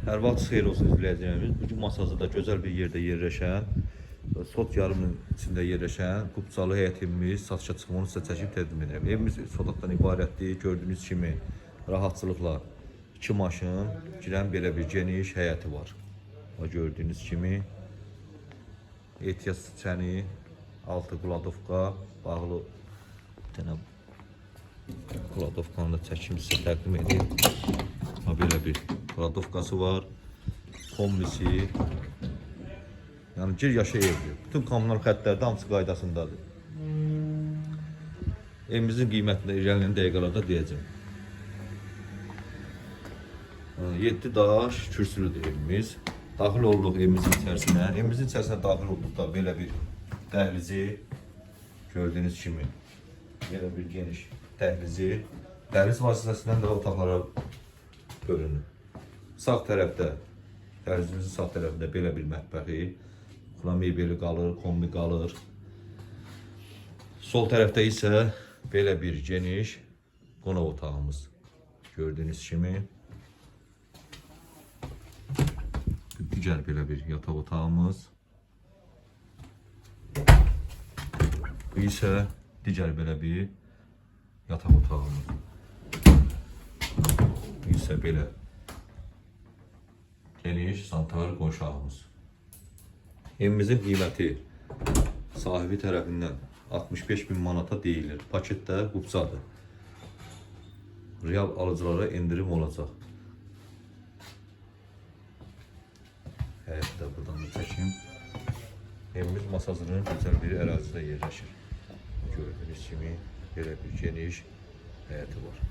Hər vaxt xeyir olsun izləyicilərimiz. Bugün masajda gözəl bir yerdə yerləşən, Sot yarımının içində yerləşən Qubçalı həyət evimiz satışa çıxmağını sizə çəkib təqdim edirəm. Evimiz sotaqdan ibarətdir. Gördüyünüz kimi rahatçılıqla 2 maşın girən belə bir geniş həyəti var. Gördüyünüz kimi ehtiyac çəni, altı qladovka, bağlı dənə qladovkanı da çəkim sizə təqdim edeyim. Belə bir qladovkası var, kombisi. Yəni gir yaşa evdir. Bütün kommunal xəttlər də hamısı qaydasındadır. Evimizin qiymətini irəliləyən dəqiqələrdə deyəcəm. 7 daş kürsülüdür evimiz. Daxil olduq evimizin içərisinə. Evimizin içərisinə daxil olduqda belə bir dəhlizi gördüyünüz kimi belə bir geniş dəhlizi. Dəhliz vasitəsindən də otaqlara bölünür. Sağ tərəfdə, dəhlizimizin sağ tərəfində belə bir mətbəxi, mebeli qalır, kombi qalır. Sol tərəfdə isə belə bir geniş qonaq otağımız. Gördüyünüz kimi digər belə bir yataq otağımız. Bu isə digər belə bir yataq otağımız. Bu isə belə geniş sanitar qonşağımız. Evimizin qiyməti sahibi tərəfindən 65.000 manata deyilir. Paketdə Qubçadır. Real alıcılara endirim olacaq. Həyətdə buradan da çəkim. Evimiz Masazının gözəl bir ərazidə yerləşir. Gördüyünüz kimi belə bir geniş həyəti var.